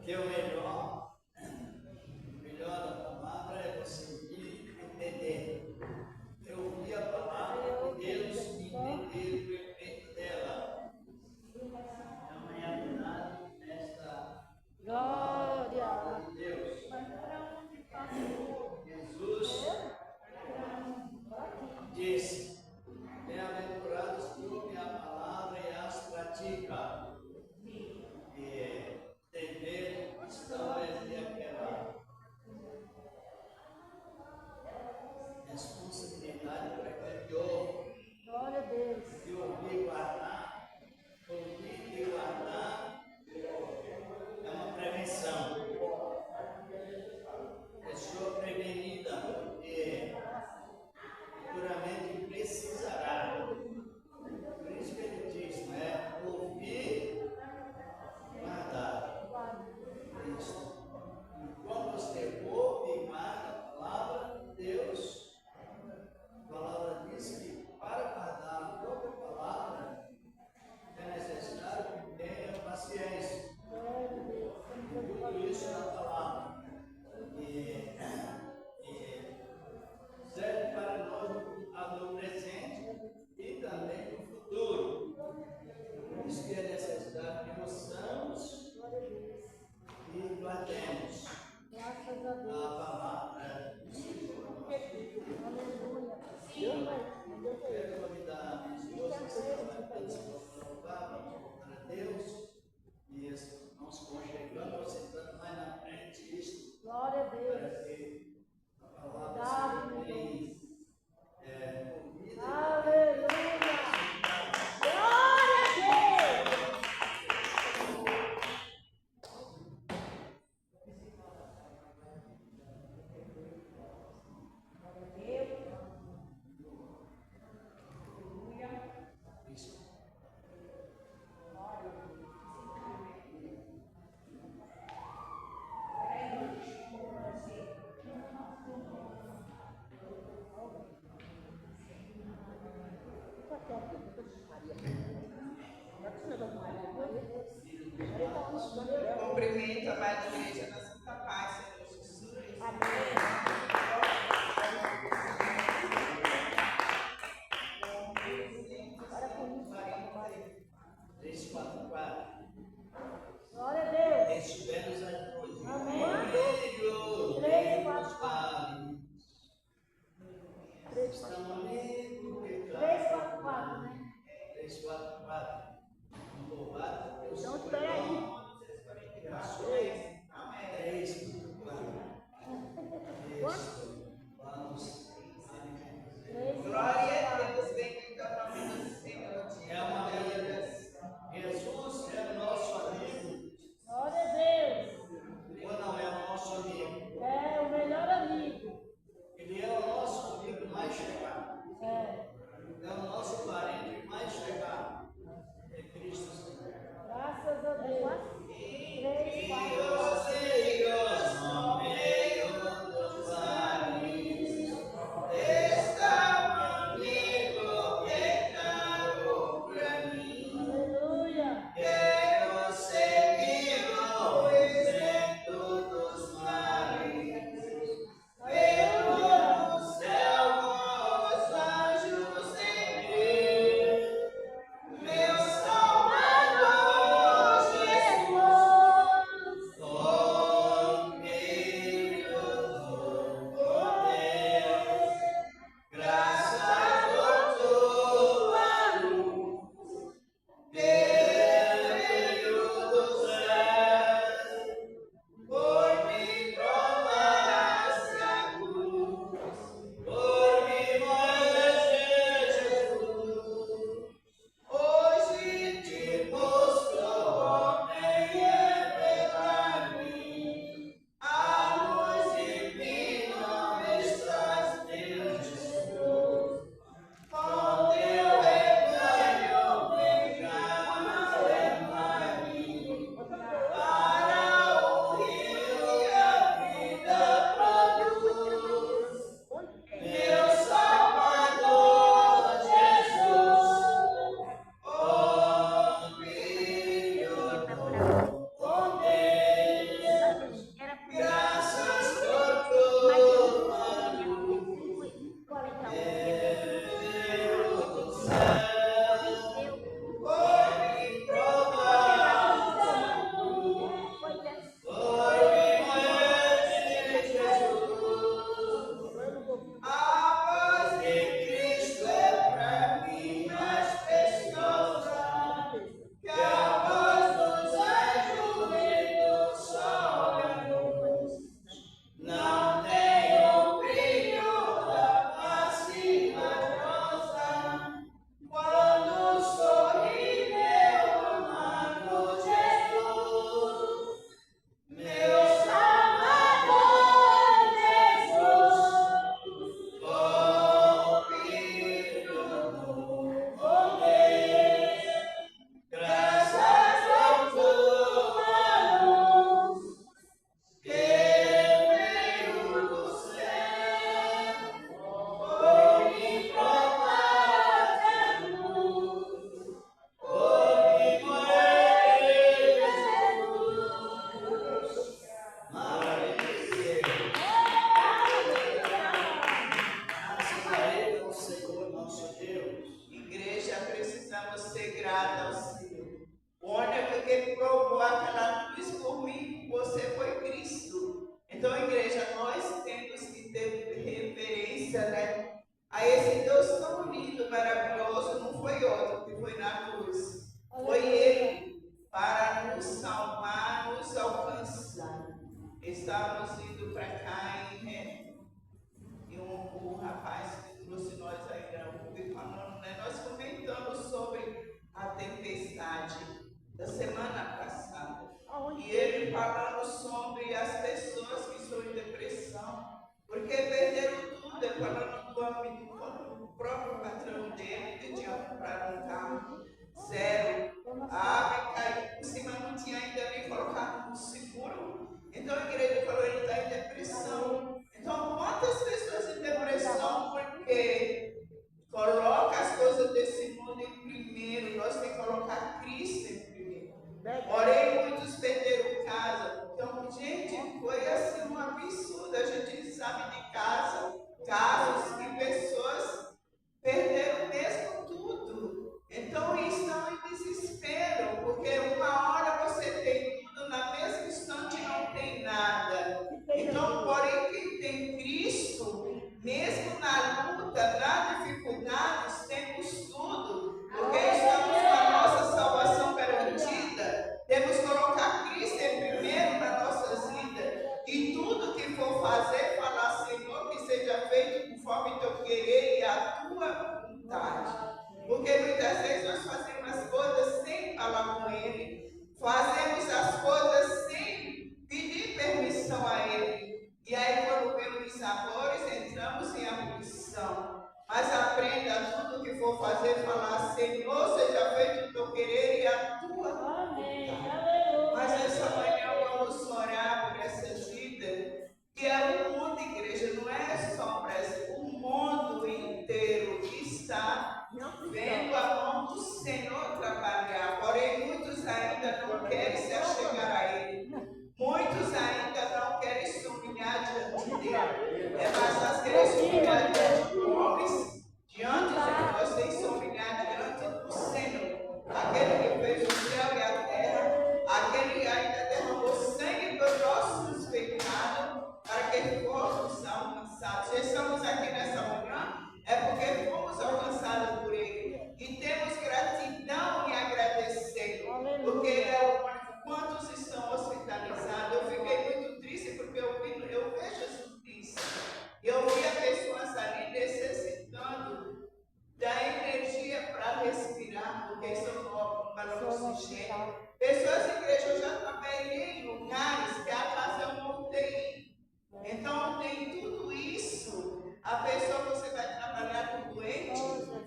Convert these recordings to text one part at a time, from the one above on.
Que o melhor da palavra é você ouvir e entender. Eu ouvi a palavra de Deus e entender o perfeito dela. Amanhã de nada, esta glória de Deus. Jesus disse: bem-aventurados que ouvem a palavra e as praticam. Dever cristão é aquela responsabilidade para aquele que ouve. Glória a Deus. Que ouvir e guardar é uma prevenção. Pessoa prevenida, porque futuramente precisará. Por isso que ele diz, né? Ouvir e guardar. Isso. Quando você ouve e guarda a palavra de Deus, a palavra diz que para guardar a própria palavra é necessário que tenha paciência. Tudo isso na palavra. E serve para nós no presente e também no futuro. Por isso que é necessário que ouçamos e guardemos a palavra do Senhor. Eu quero convidar a minha esposa para louvar, para Deus, e nós conchegando, sentando mais na frente, isso, glória a Deus, para que a palavra seja bem ouvida. Aleluia! Glória a Deus! Cumprimento a Pai da Igreja na Santa Paz, Senhor Jesus. Amém. 344. Glória a Deus. Estivermos a noite. Amém. 344. Estamos amigo. 344, né? 344. Louvado Deus. Então espera aí. Vamos. Glória a Deus, bendito é o nome do Senhor. É uma beleza. Jesus é o nosso amigo. Glória a Deus. Ou não é o nosso amigo? É o melhor amigo. Ele é o nosso amigo mais chegado. É o nosso parente mais chegado. É Cristo Senhor. Graças a Deus. 3, 4. Meu Salvador Jesus. esse Deus tão lindo, maravilhoso, não foi outro que foi na cruz. Foi Ele para nos salvar, nos alcançar. Estávamos indo para cá e o rapaz que trouxe nós aí na UB falando, né? Nós comentamos sobre a tempestade da semana passada. E ele falando sobre as pessoas que estão em depressão, porque perderam tudo. Ele falando do amigo, do próprio patrão dele, que tinha comprado um carro zero. A árvore caiu por cima, não tinha ainda nem colocado no seguro. Então a igreja falou, ele está em depressão. Então quantas pessoas em depressão porque coloca as coisas desse mundo em primeiro, nós temos que colocar Cristo em primeiro. Porém, muitos perderam casa. Então, gente, foi assim um absurdo. A gente sabe de casos que pessoas perderam mesmo tudo. Então, estão em desespero, porque uma hora você tem tudo, na mesma instante não tem nada. Então, porém, quem tem Cristo, mesmo na luta, nas dificuldades, temos tudo, porque estamos com a nossa salvação garantida. Temos que colocar Cristo em primeiro nas nossas vidas, e tudo que for fazer, falar, Senhor, que seja feito conforme teu querer e a tua vontade. Porque muitas vezes nós fazemos as coisas sem falar com Ele, fazemos as coisas sem pedir permissão a Ele. E aí, quando vemos os sabores, entramos em aflição. Mas aprenda tudo que for fazer, falar, Senhor, seja feito o teu querer e a tua vontade. Mas essa manhã vamos orar por essas vidas, que é o mundo, igreja, não é só o Brasil, o mundo inteiro está vendo a mão do Senhor trabalhar. Porém, muitos ainda não querem se achegar a Ele. Muitos ainda não querem se humilhar diante dele. É mais fácil querer se humilhar diante de homens, diante de nós, tem que se humilhar diante do Senhor. Aquele que fez o céu e a terra, aquele que ainda derramou sangue pelos nossos pecados, para que fôssemos alcançados. Se estamos aqui nessa manhã, é porque fomos alcançados por Ele. E temos gratidão e agradecer, porque Ele é o único. Quantos estão hospitalizados? Eu fiquei muito triste porque eu vejo isso triste. Eu vi as pessoas ali necessitando da energia para respirar, porque estão no balão de oxigênio. Pessoas em igreja, eu já trabalhei em lugares que a casa é uma UTI. Então tem tudo isso. A pessoa, você vai trabalhar com doente,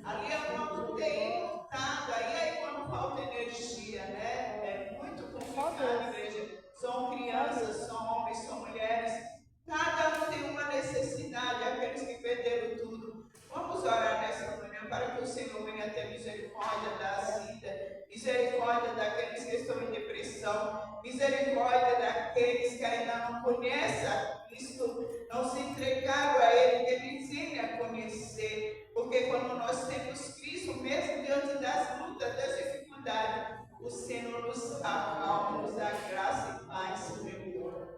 ali é uma UTI montada. E aí quando falta energia, né? É muito complicado, igreja. São crianças, são homens, são mulheres. Cada um tem uma necessidade, aqueles que perderam tudo. Vamos orar nessa manhã para que o Senhor venha ter misericórdia da vida, misericórdia daqueles que estão em depressão, misericórdia daqueles que ainda não conhecem a Cristo, não se entregaram a Ele, que Ele ensine a conhecer. Porque quando nós temos Cristo, mesmo diante das lutas, das dificuldades, o Senhor nos acalma, nos dá graça e paz, Senhor.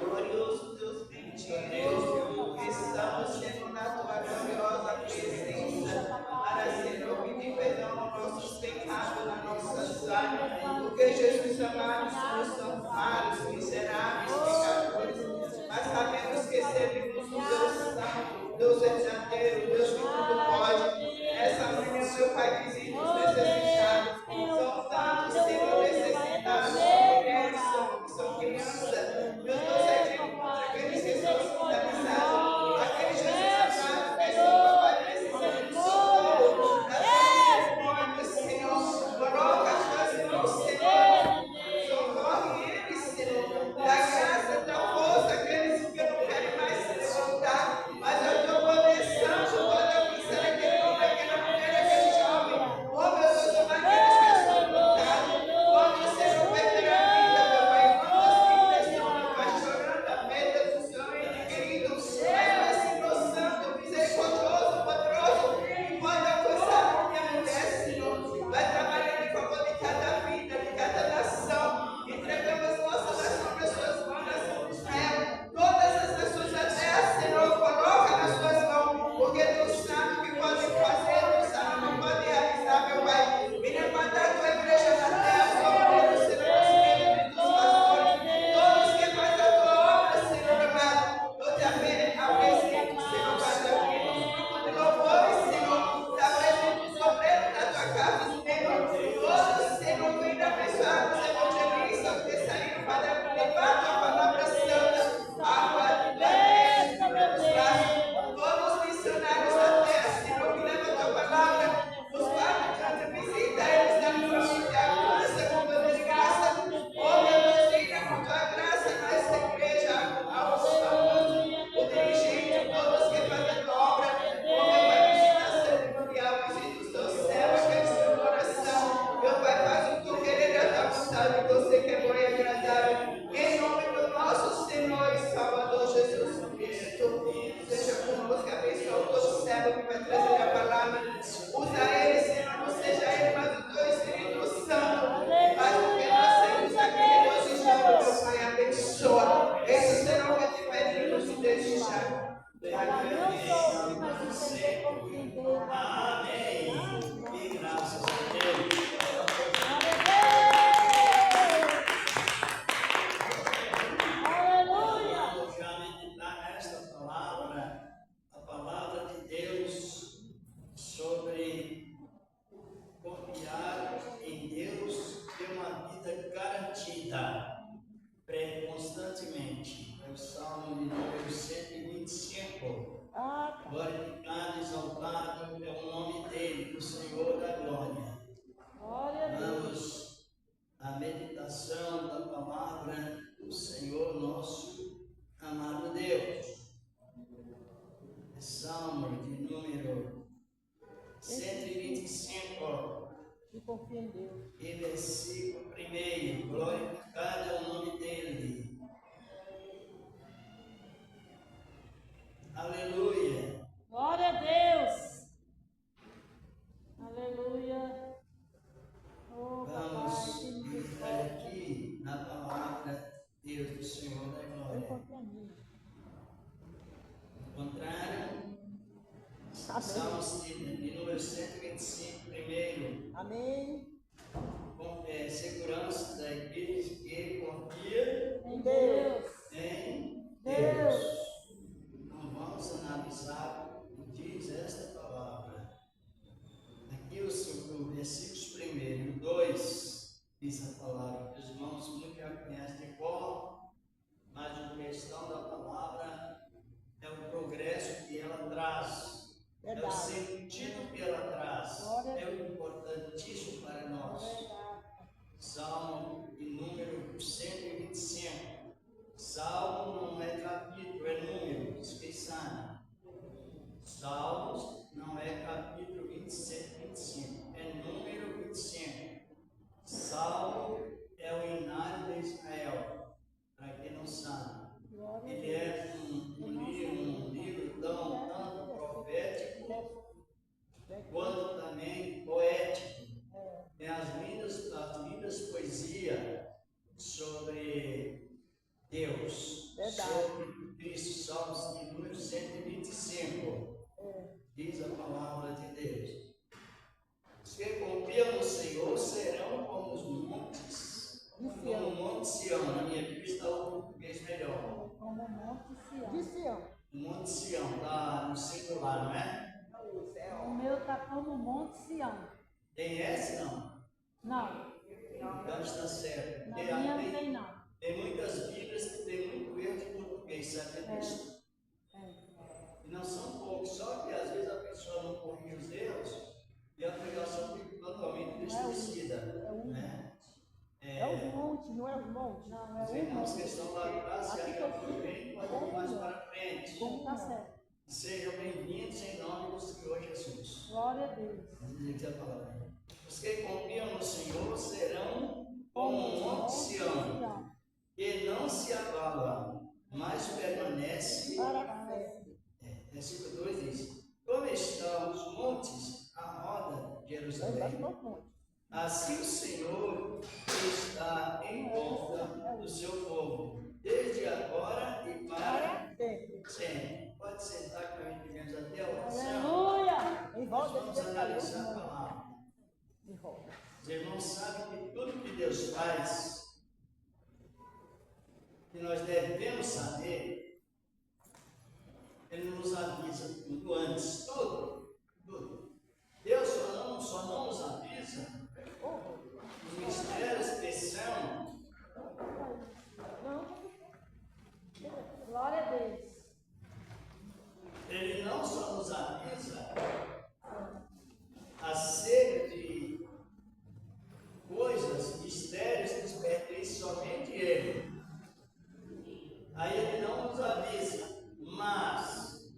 Glorioso Deus bendito, estamos sendo na tua gloriosa presença, para, Senhor, pedir perdão aos nossos pecados, nas nossas almas, porque Jesus amado, nós somos falhos, miseráveis, pecadores, mas sabemos que servimos um Deus santo, Deus verdadeiro, Deus que tudo pode. Essa manhã, meu Pai, visita os necessitados, são tantos, Senhor, necessitados, são mulheres, são crianças, meu Deus, é de contra aqueles que são hospitalizados, aqueles Jesus amado, que estão precisando de socorro, das misericórdias, Senhor, coloca as tuas mãos, Senhor, socorre eles, Senhor, da graça, da força, aqueles que não querem mais se levantar, mas eu estou começando toda Salmo de número 125 E confia em Deus. e versículo 1. Glorificado é o nome dele. Aleluia. Glória a Deus. Aleluia. Oh, Vamos papai, que entrar misericórdia. aqui na palavra de Deus do Senhor da Eu glória. confio em Deus. Encontraram? Amém. Salmos de número 125, primeiro. Amém. Segurança da igreja que confia Em Deus. em Deus. Deus. Então vamos analisar o que diz esta palavra. Aqui o versículos 1 e 2 diz a palavra que os irmãos muito já conhecem de cor, mas a questão da palavra é o progresso que ela traz, é o Verdade. sentido que ela traz, Glória a é o importantíssimo para nós. Verdade. Salmo de número 125. Salmo não é capítulo, é número, esqueçam. Salmos não é capítulo 27, 25, é número 25. Salmo é o hinário de Israel, para quem não sabe. Glória a Ele Deus. é um livro tanto profético quanto também poético. Tem as lindas poesias sobre Deus, Verdade. sobre Cristo, Salmos de número 125. Diz a palavra de Deus. Os que confiam no Senhor serão como os montes, De como Sião. o monte Sião. Na minha Bíblia está o português melhor. Como o monte Sião. De Sião. O monte Sião está no singular, não é? O meu está como o monte Sião. Tem S, não? Não. Então está certo. Na Porque minha não tem não. tem muitas Bíblias que tem muito erro de português, sabe disso? E não são poucos, só que às vezes a pessoa não corrige os erros e a pregação fica totalmente distorcida. Né? É os montes, não é os montes? Não, é Os o irmãos monte. que estão lá atrás, se Aqui acham que eu muito bem, podem ir mais para frente. Como está certo. Sejam bem-vindos em nome do Senhor Jesus. Glória a Deus. Vamos dizer aqui a palavra. Os que confiam no Senhor serão como um monte Sião, que não se abala, mas permanece. Para a fé. Versículo 2 diz: como estão os montes à roda de Jerusalém, assim o Senhor está em volta do seu povo, desde agora e para sempre. Pode sentar que a gente vemos até a oração. Aleluia. Em Nós volta vamos analisar a palavra. de roda. Os irmãos sabem que tudo que Deus faz, que nós devemos saber, Ele nos avisa tudo antes, tudo. Deus só não nos avisa os mistérios que são. Glória a Deus. Ele não só nos avisa acerca de coisas, mistérios que nos pertencem somente a Ele. Aí Ele não nos avisa, mas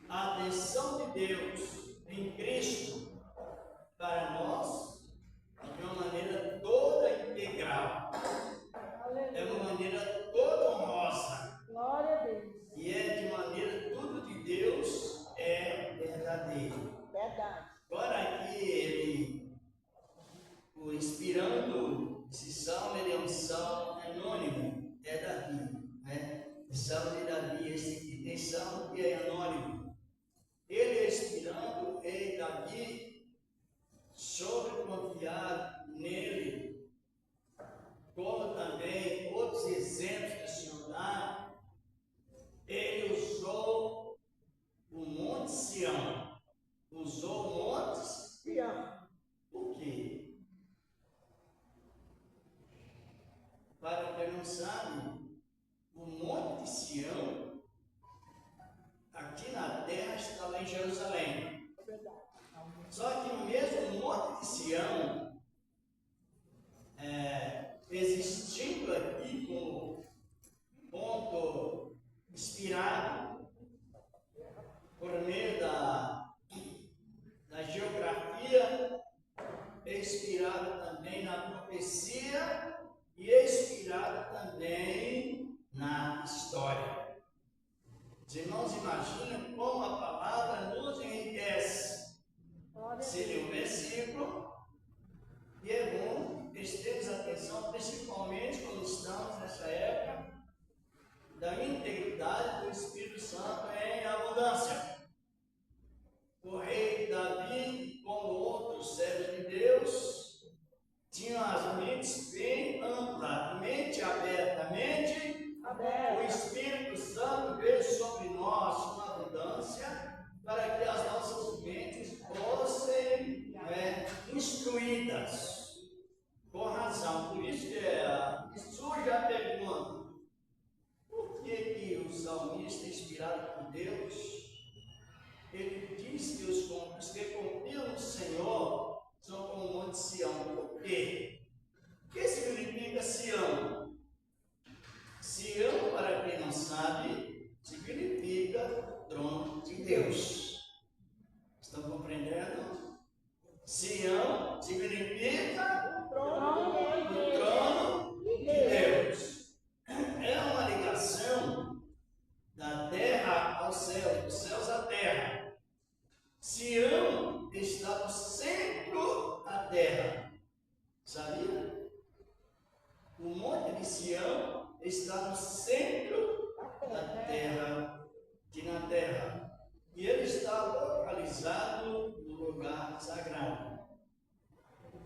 a atenção de Deus em Cristo para nós é de uma maneira toda integral, é uma maneira toda honrosa. Glória a Deus. E é de maneira tudo de Deus é verdadeiro. Verdade. Agora aqui inspirando esse salmo, ele é um salmo anônimo, é Davi, né? O salmo de Davi, esse aqui tem salmo que é anônimo. Ele é inspirando em Davi sobre confiar nele, como também outros exemplos que o Senhor dá. Ele usou o Monte Sião. Usou o Monte Sião. Por quê? Para quem não sabe, o Monte Sião, aqui na terra, estava em Jerusalém. Só que o mesmo Monte de Sião, existindo aqui como ponto inspirado, por meio da geografia, é inspirada também na profecia e é inspirada também na história. Os irmãos imaginam como a palavra nos enriquece. Se lê um versículo, e é bom prestarmos atenção, principalmente quando estamos nessa época da integridade do Espírito Santo em abundância. O rei Davi, como outros servos de Deus, tinham as mentes bem amplas, mente abertamente. O Espírito Santo veio sobre nós com abundância, para que as nossas mentes fossem instruídas com razão. Por isso que surge a pergunta: por que o salmista, inspirado por Deus, ele diz que os que confiam no Senhor são como o Monte Sião? Por quê? O que significa Sião? Sião, para quem não sabe, significa trono de Deus. Estão compreendendo? Sião significa trono de Deus. É uma ligação da terra ao céu, dos céus à terra. Sião está no centro da terra. Sabia? O monte de Sião está no centro da terra, aqui na terra. E ele está localizado no lugar sagrado.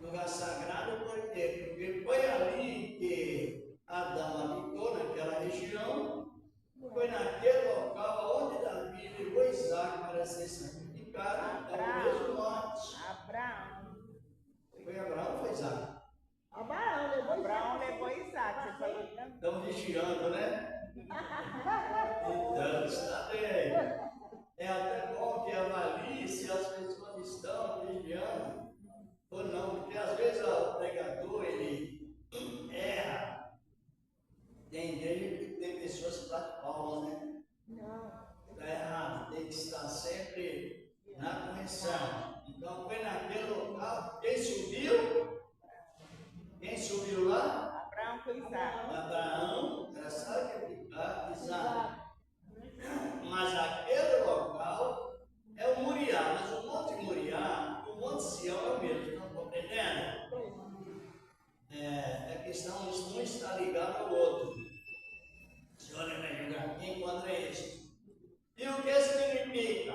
Lugar sagrado por quê? Porque foi ali que Adão habitou, naquela região. Foi naquele local onde Davi levou Isaac para ser santificado, no mesmo monte. Foi Abraão ou foi Isaac? Abraão levou Isaac, você falou também. Estão vigiando, né? Então, está bem. É até bom que avalie se as pessoas estão vigiando ou não, porque às vezes o pregador ele erra. Tem igreja que tem pessoas que batem palmas, né? Está errado, tem que estar sempre na correção. Então foi naquele local. Quem subiu? Quem subiu lá? Abraão com Isaac. Abraão era sacrificar Isaac. Mas aquele local é o Moriá, mas o Monte Moriá, o Monte Sião é o mesmo, estão compreendendo? A questão, um está ligado ao outro. O Senhor vai julgar quem contra este. E o que significa?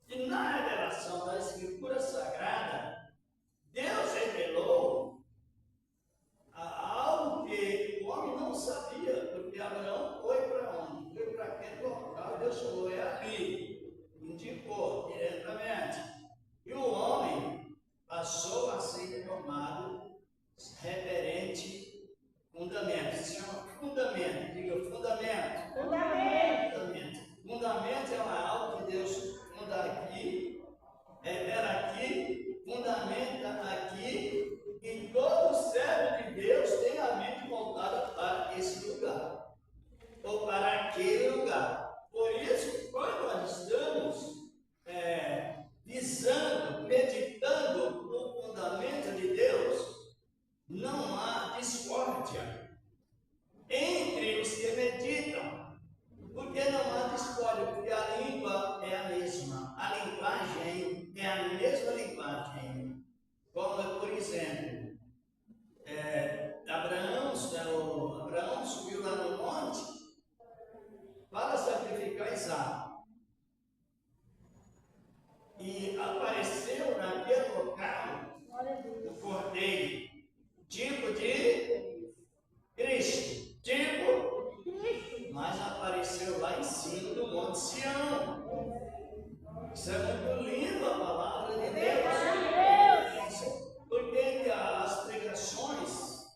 Que na revelação da Escritura Sagrada, Deus revelou algo que o homem não sabia, porque Abraão foi para onde? Foi para aquele local, Deus falou, é ali, indicou diretamente. E o homem passou a ser tomado reverente fundamento. Se chama fundamento, diga fundamento. Fundamento é algo que Deus funda aqui, revela aqui, fundamenta aqui, e todo servo de Deus tem a mente voltada para esse lugar, ou para aquele lugar. Por isso, quando nós estamos visando, meditando no fundamento de Deus, não há discórdia entre os que meditam. Por que não há discórdia? Porque a língua é a mesma, a linguagem é a mesma linguagem. Como, por exemplo, Abraão subiu lá no monte para sacrificar Isaac. E apareceu naquele local o cordeiro, tipo de Cristo, mas apareceu lá em cima do Monte Sião. Isso é muito lindo, a palavra de Deus. Porque as pregações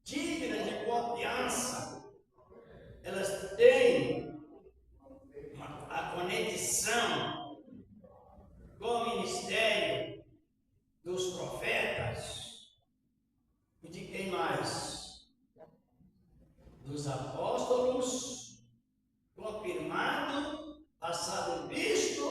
dignas de confiança, elas têm a conexão com o ministério dos profetas e de quem mais? Dos apóstolos, confirmado, passado visto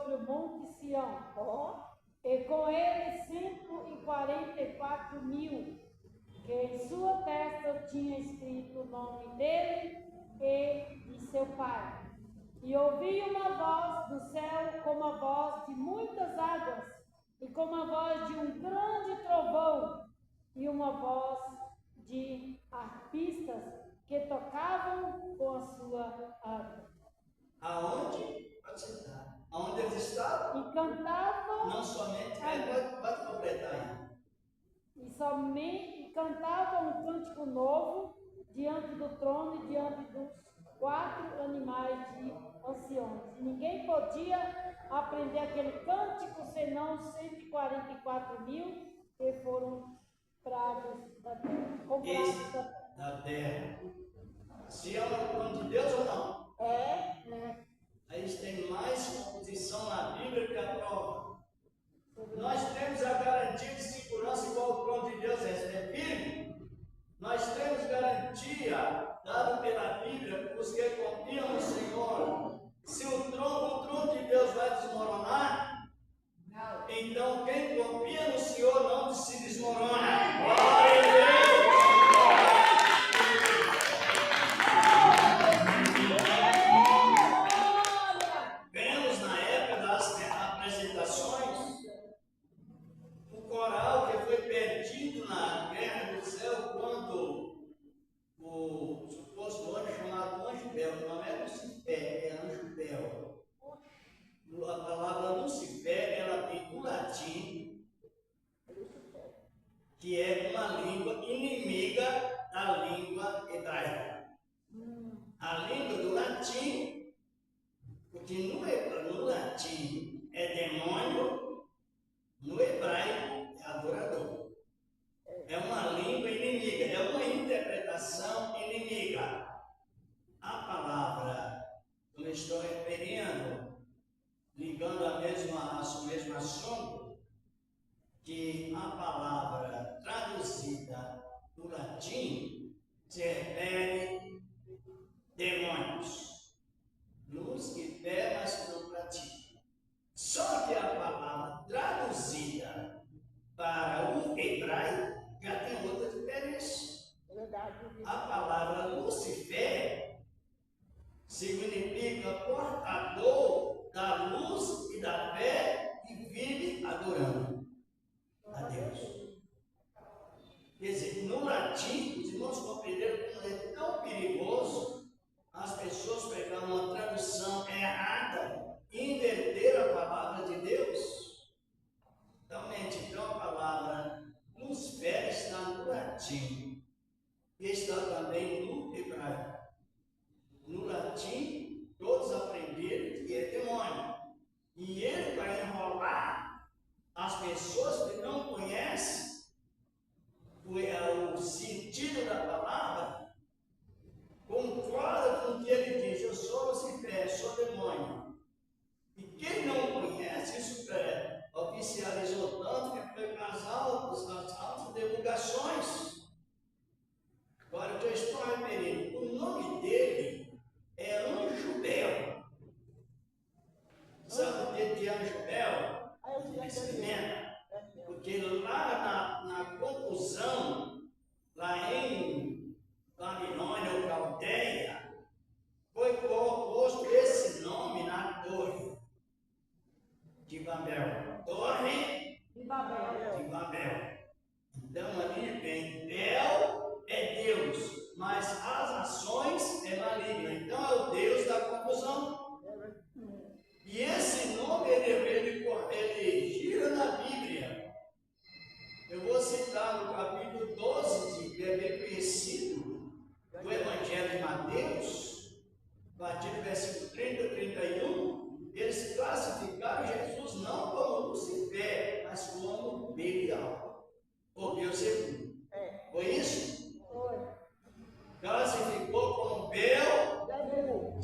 sobre o monte Sião, e com ele 144.000, que em sua testa tinha escrito o nome dele e de seu pai. E ouvi uma voz do céu como a voz de muitas águas, e como a voz de um grande trovão, e uma voz de arpistas que tocavam com a sua harpa. Aonde? Pode sentar. Aonde eles estavam? E cantavam, Não somente. Pode completar aí. e cantavam um cântico novo diante do trono e diante dos 4 animais de anciões. E ninguém podia aprender aquele cântico senão 144.000 que foram bravos da terra, comprados Da terra. Sião é o plano de Deus ou não? Aí tem mais composição na Bíblia que a prova. Nós temos a garantia de segurança igual o trono de Deus é firme. Nós temos garantia dada pela Bíblia para os que confiam no Senhor. Se o trono de Deus vai desmoronar, então quem confia no Senhor não se desmorona. Glória a Deus! Vemos na época das apresentações o coral que foi perdido na guerra do céu quando o suposto anjo chamado Anjo Bel, não é Lucifer, é Anjo Bel. A palavra Lucifer, ela vem do latim, que é uma língua inimiga da língua hebraica. A língua do latim, porque no latim é demônio, no hebraico é adorador. É uma língua inimiga, é uma interpretação inimiga. A palavra, como eu estou referindo, ligando ao mesmo assunto, que a palavra traduzida do latim se refere demônios, luz e fé, mas não pratica. Só que a palavra traduzida para o hebraico já tem outra diferença. A palavra Lucifer significa portador da luz e da fé e vive adorando a Deus. Quer dizer, no latim, os irmãos compreenderam como é tão perigoso as pessoas pegar uma tradução errada e inverter a palavra de Deus. Então a palavra Lucifer está no latim e está também no hebraico. No latim, todos aprenderam que é demônio. E ele vai enrolar as pessoas que não conhecem o sentido da palavra, concorda com o que ele diz: eu sou Lucifer, sou demônio. E quem não conhece isso oficializou tanto que foi nas altas divulgações. Agora o que eu estou referindo, o nome dele é Anjo Bel. Sabe o que é Anjo Bel? Experimenta. Porque lá na conclusão, lá em Babilônia ou Caldeia, foi posto esse nome na torre de Babel. Torre de Babel. Então ali vem Bel é Deus, mas as ações é maligno. Então é o Deus da confusão. E esse nome ele gira na Bíblia. Eu vou citar no capítulo 12, que é bem conhecido, do Evangelho de Mateus, a partir do versículo 30 e 31, eles classificaram Jesus não como Lucifer, mas como Belial, ou Beelzebub. Foi isso? Foi. Classificou como Beelzebub,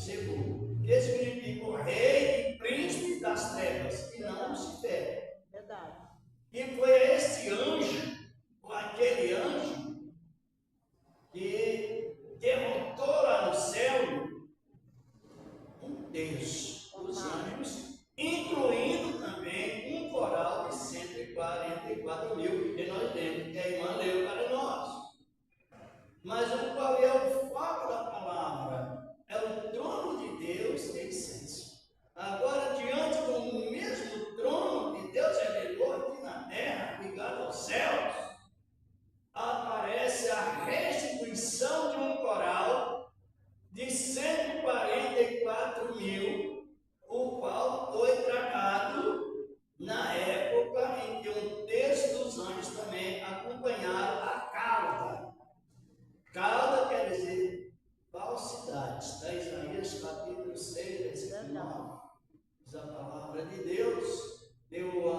que significa o rei e príncipe das trevas, e não Lucifer. Verdade. E foi esse anjo, ou aquele anjo, que derrotou lá no céu um Deus, os anjos, incluindo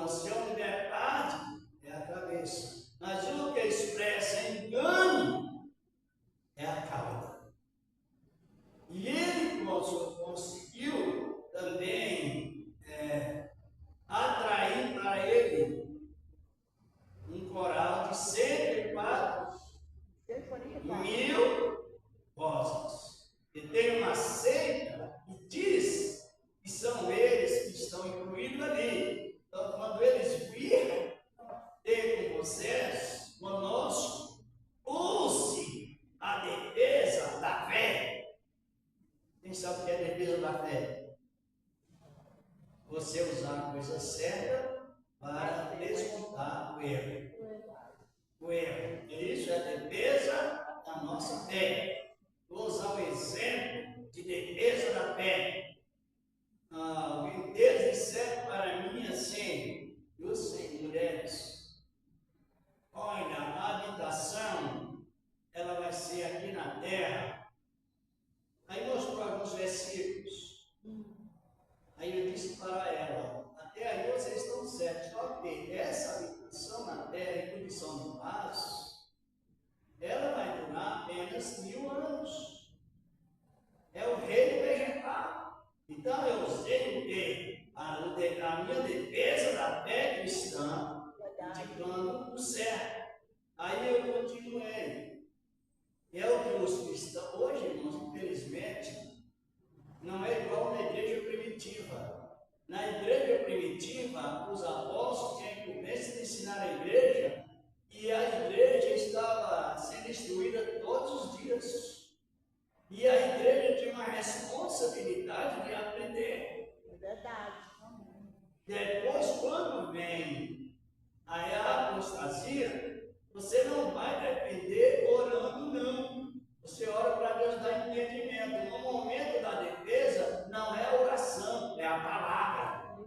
Então, se é liberdade, é a cabeça. Mas o que expressa engano é a cauda. E ele conseguiu também atrair para ele um coral de 104.000 vozes. E tem uma seita que diz que são eles que estão incluídos ali. Então, quando eles virem ter com vocês, conosco, use a defesa da fé. Quem sabe o que é a defesa da fé? Você usar a coisa certa para desmontar o erro. O erro. Isso é a defesa da nossa fé. Vou usar o exemplo de defesa da fé. Alguém deles disseram para mim assim, eu sei, mulheres, olha, a habitação, ela vai ser aqui na terra. Aí mostrou alguns versículos. Aí eu disse para ela, até aí vocês estão certos, só que essa habitação na terra em condição de paz, ela vai durar apenas 1000 anos. É o reino vegetal. Então eu usei o quê? A minha defesa da fé cristã, indicando o certo. Aí eu continuei. É o que os cristãos, hoje, irmãos, infelizmente, não é igual na igreja primitiva. Na igreja primitiva, os apóstolos tinham que começar a ensinar a igreja, e a igreja estava sendo instruída todos os dias. E a igreja tinha uma responsabilidade de aprender. É verdade. Depois, quando vem a apostasia, você não vai depender orando, não. Você ora para Deus dar entendimento. No momento da defesa, não é a oração, é a palavra.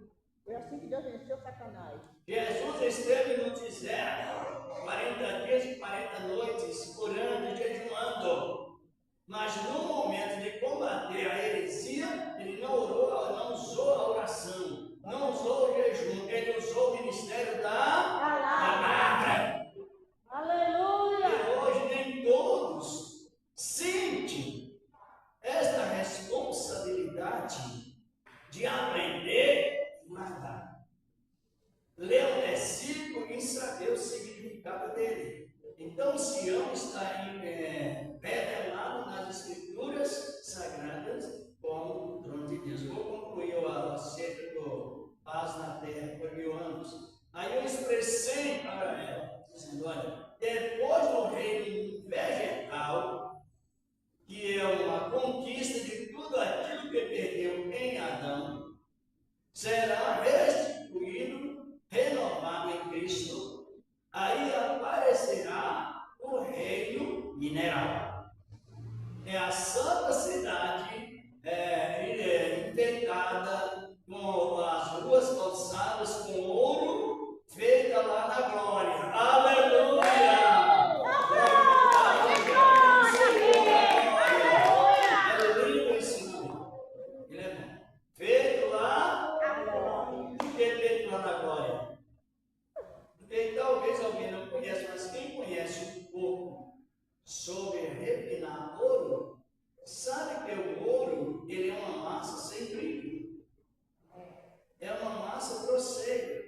Foi assim que Deus venceu Satanás. Jesus esteve no deserto 40 dias e 40 noites, orando e jejuando. Mas no momento de combater a heresia, ele não usou a oração, não usou o jejum, ele usou o ministério da palavra. Aleluia! E hoje nem todos sentem esta responsabilidade de aprender e guardar. Ler um versículo e saber o significado dele. Então, Sião está revelado nas Escrituras Sagradas como o trono de Deus. Vou concluir o acerca do paz na terra por 1000 anos. Aí eu expressei para ela, dizendo, olha, depois do reino vegetal, que é uma conquista de tudo aquilo que perdeu em Adão, será restituído, renovado em Cristo. Aí aparecerá o reino mineral. É a santa cidade enfeitada com as ruas calçadas com ouro, feita lá na glória. Aleluia! É lindo esse nome. Ele é bom. Feito lá na glória. E talvez alguém não conheça, mas quem conhece um pouco sobre refinar ouro, sabe que o ouro ele é uma massa sem brilho. É uma massa grosseira.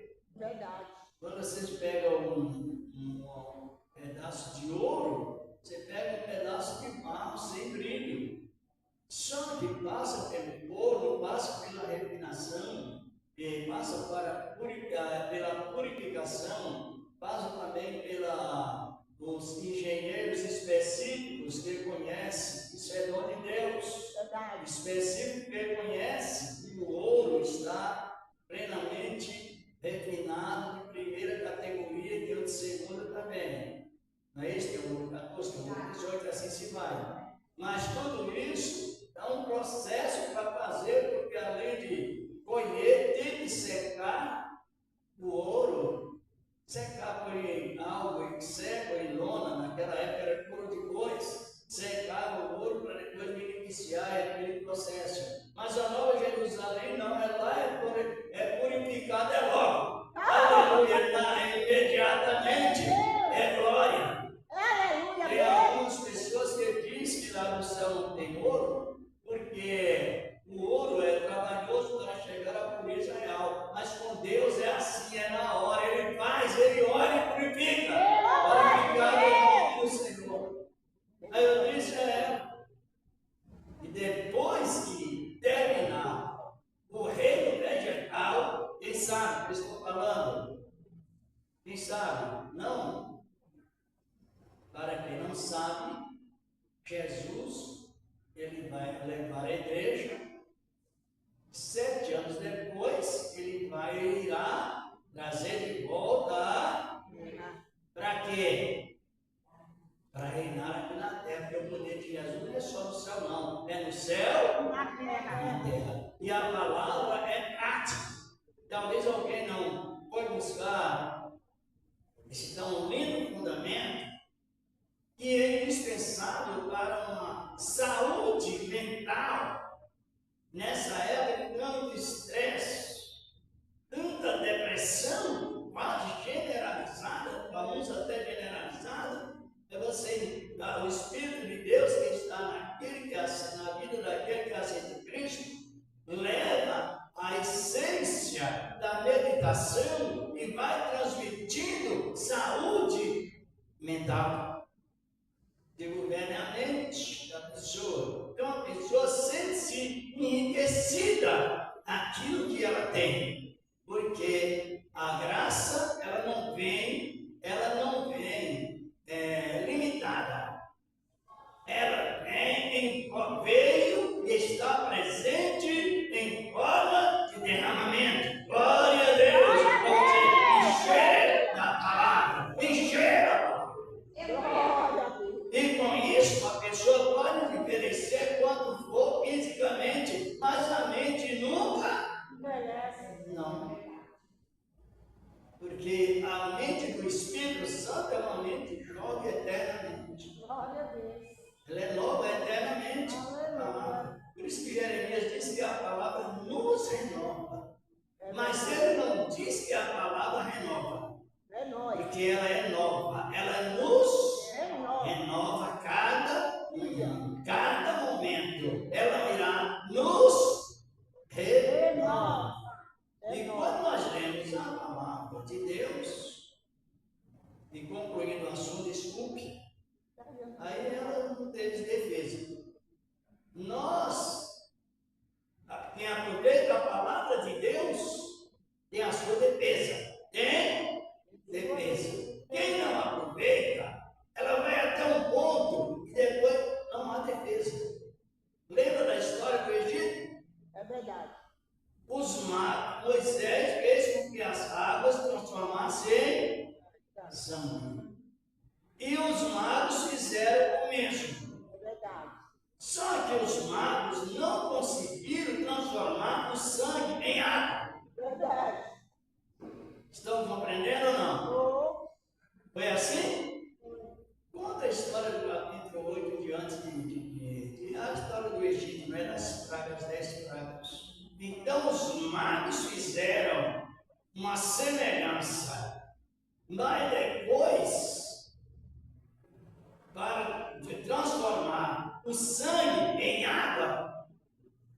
a palavra é prática. Talvez alguém não foi buscar esse tão lindo fundamento que é indispensável para uma saúde mental nessa época de tanto estresse, tanta depressão, quase generalizada, alguns até generalizada. É você, o Espírito de Deus que está na vida daquele que aceita Cristo, leva a essência da meditação e vai transmitindo saúde mental, que governa a mente da pessoa. Então a pessoa sente-se enriquecida naquilo que ela tem, porque a graça ela não vem limitada. Ela veio e está presente em forma de derramamento. Glória a Deus! Você encher da palavra, encher a palavra. E com isso a pessoa pode envelhecer quanto for fisicamente, mas a mente nunca Envelhece. não. Porque a mente do Espírito Santo é uma mente jovem eternamente. Glória a Deus. Ela é nova eternamente. Por isso que Jeremias diz que a palavra nos renova. Mas ele não diz que a palavra renova. É nós. Porque ela é nova. Ela nos É nós. renova cada momento. Ela irá nos renovar. E quando nós lemos a palavra de Deus, e concluindo o assunto, desculpe, aí ela não teve defesa. Quem aproveita a palavra de Deus, tem a sua defesa. Tem defesa. Quem não aproveita, ela vai até um ponto e depois não há defesa. Lembra da história do Egito? É verdade. Moisés fez com que as águas transformassem em sangue. E os magos fizeram o mesmo. É verdade. Só que os magos não conseguiram transformar o sangue em água. Verdade. Estão compreendendo ou não? Oh, Foi assim? Conta a história do capítulo 8 diante a história do Egito, não é? Das pragas, 10 pragas. Então os magos fizeram uma semelhança, mas depois, para transformar o sangue em água,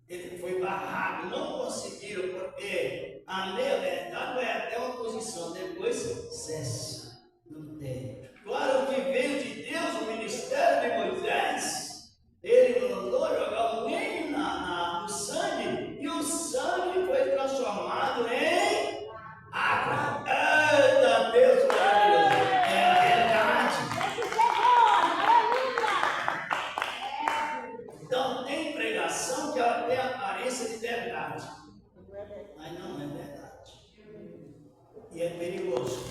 ele foi barrado, não conseguiram, porque a meia verdade vai até uma posição, depois cessa, não tem. Agora o que veio de Deus, o ministério de Moisés, ele mandou jogar o ninho no sangue, e o sangue foi transformado em água. Eita Deus maravilhoso! É a verdade. Então tem pregação que ela tem aparência de verdade, mas não é verdade. E é perigoso.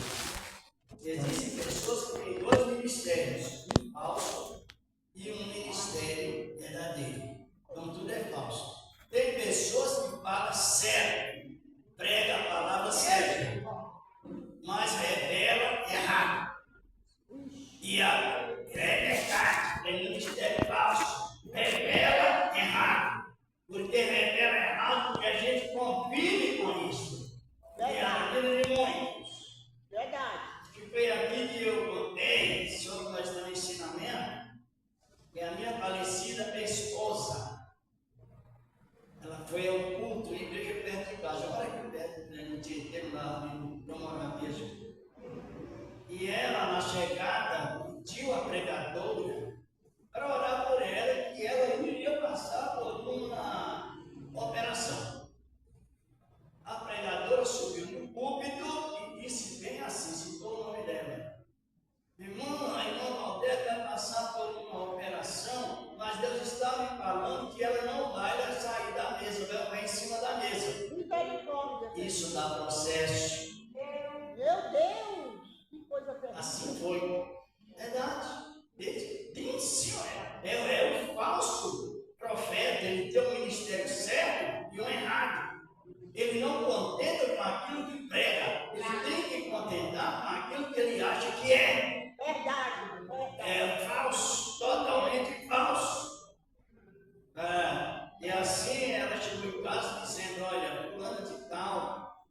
Existem pessoas que têm dois ministérios, um falso e um ministério verdadeiro. Então tudo é falso. Tem pessoas que falam certo, prega a palavra certa, mas revela errado. E é verdade, tem ministério falso, revela errado. Porque revela errado porque a gente convive com isso. E é a vida de muitos. verdade. Que foi aqui que eu contei sobre nós estamos ensinamento, que a minha falecida esposa, ela foi ao culto em igreja perto de casa, agora aqui perto, no Tietê, lá no Tomorá mesmo. E ela, na chegada, pediu a pregadora para orar por ela, que ela iria passar por uma operação. A pregadora subiu no púlpito e disse bem assim, citou o nome dela. Irmã, a irmã Valdete vai passar por uma operação, mas Deus está me falando que ela não vai sair da mesa, vai em cima da mesa. Misericórdia. Isso dá processo. Meu Deus, que coisa terrível. Assim foi. Verdade. Tem sim, é o falso profeta, ele tem um ministério certo e um errado. ele não contenta com aquilo que prega, ele tem que contentar com aquilo que ele acha que é. Verdade. É falso, totalmente falso. E assim ela chegou em casa dizendo: olha, fulano de tal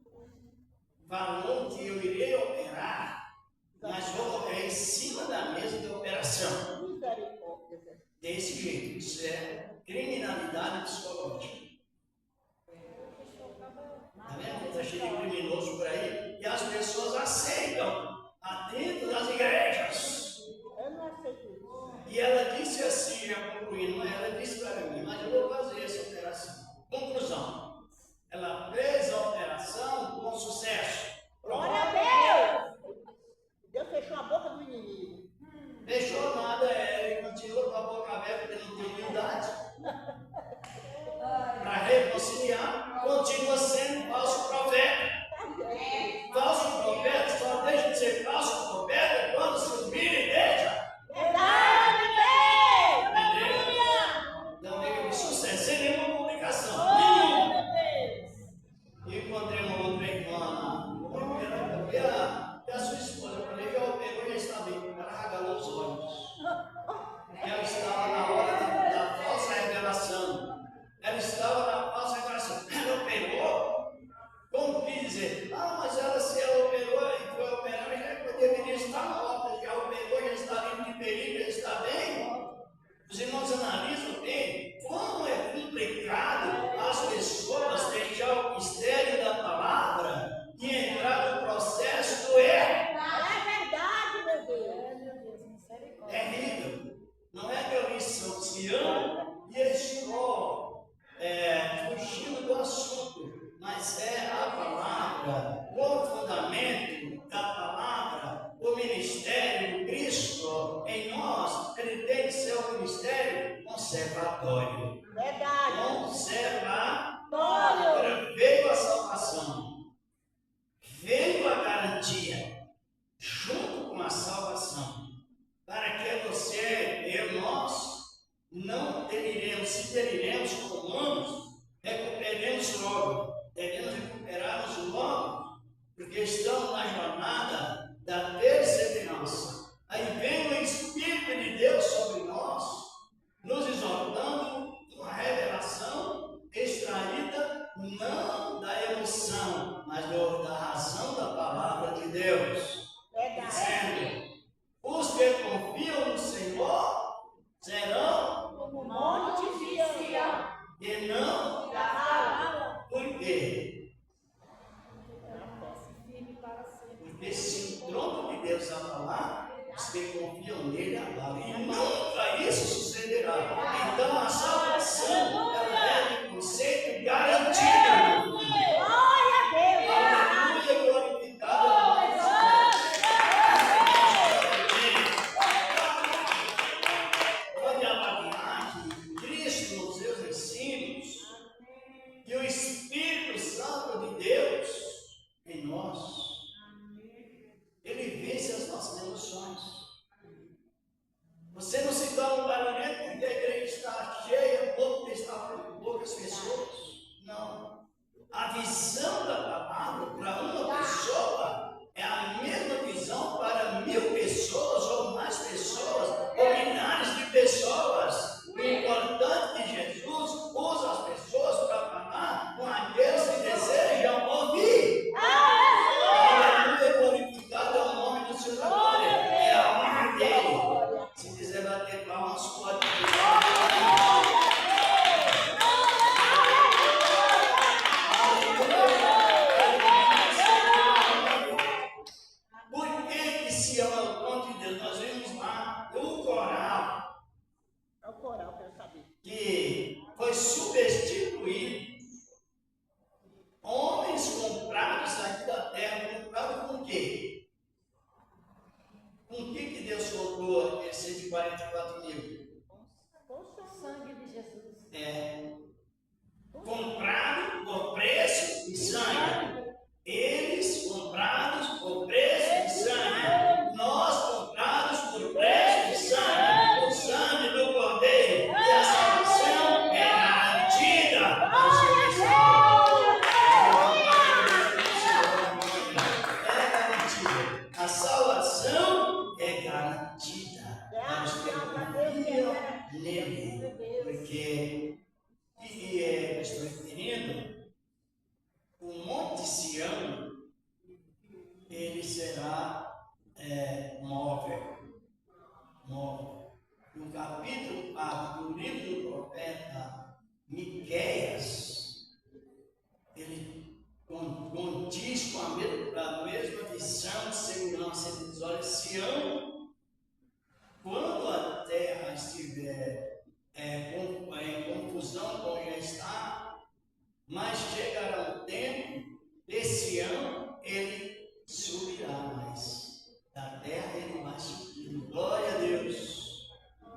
falou que eu irei operar, mas vou morrer em cima da mesa de operação. Misericórdia. Desse jeito, isso é criminalidade psicológica. Está vendo? Está cheio de criminoso por aí e as pessoas aceitam dentro das igrejas. Eu não aceito isso. E ela disse assim, já concluindo, ela disse para mim: mas eu vou fazer essa operação. Conclusão: ela fez a operação com sucesso. Glória a Deus! Deus fechou a boca do inimigo. Fechou nada, ele continua com a boca aberta, porque não tem humildade. Para reconciliar, continua sendo falso profeta. Falso profeta só deixa de ser falso profeta quando se humilha e deixa. Verdade, Deus! Não diga que sucesso, sem nenhuma publicação. Oh, Nenhuma. meu Deus! E encontrei uma outra irmã, e a sua esposa, eu falei: já operou, já está bem. Ela regalou os olhos. Ela estava na hora da falsa revelação. Ela estava na falsa revelação. Ela operou? Como quis dizer? Mas ela, se ela operou e foi operada, já deveria estar morta. Já operou, já está livre de perigo, já está bem. Os irmãos analisam bem como é complicado as pessoas deixar o mistério da palavra e entrar no processo do erro. É verdade, meu Deus! Meu Deus, misericórdia. É terrível. Não é que eu se amo e estou fugindo do assunto, mas é a palavra, o fundamento da palavra, o ministério do Cristo em nós. Ele tem que ser um ministério conservatório. Verdade! Conservatório. Agora veio a salvação, veio a garantia, junto com a salvação, para que você, eu, nós, não teriremos, se teriremos comandos, recuperemos logo, devemos recuperar-nos logo, porque estamos na jornada da perseverança. Aí vem o Espírito de Deus sobre nós, nos exortando uma revelação extraída não da emoção, mas da razão da palavra de Deus. Verdade! Dizendo: os que confiam no Senhor serão Como monte de Sião. e não. Por quê? Firme para sempre. Porque se o trono de Deus falar, os que confiam nele abalam. E nunca isso sucederá. Então a salvação ela é um conceito garantido. Glória a Deus! Aleluia, glorificado. Pode avaliar que Cristo, nos seus ensinos, que o Espírito Santo de Deus em nós, ele vence as nossas emoções. Você não se torna um barulhento porque a igreja está cheia, poucas pessoas. Não. A visão da palavra para uma pessoa é a mesma visão para 1000 pessoas ou mais pessoas, ou milhares de pessoas. O importante é que Jesus usa as pessoas para falar com aqueles que desejam ouvir. irmã sempre diz, olha, Sião, quando a terra estiver em confusão como já está, mas chegará um tempo, desse ano ele subirá mais. Da terra ele vai subir. Glória a Deus.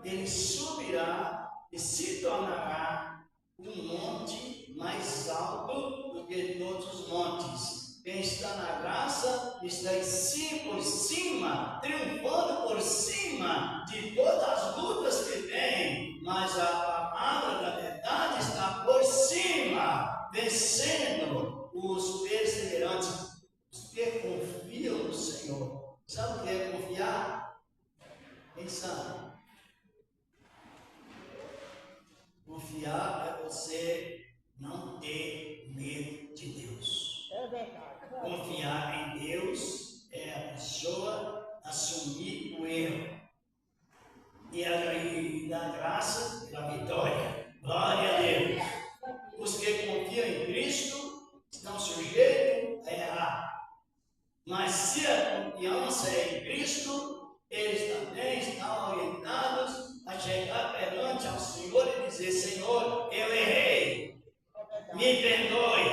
Ele subirá e se tornará um monte mais alto do que todos os montes. Quem está na graça está em si, por cima, triunfando por cima de todas as lutas que tem. Mas a palavra da verdade está por cima, vencendo os perseverantes, os que confiam no Senhor. Sabe o que é confiar? Quem sabe? Confiar é você não ter medo de Deus. É verdade. Confiar em Deus é a pessoa assumir o erro e dar graça pela vitória. Glória a Deus. Os que confiam em Cristo estão sujeitos a errar. Mas se a confiança é em Cristo, eles também estão orientados a chegar perante ao Senhor e dizer, Senhor, eu errei, me perdoe.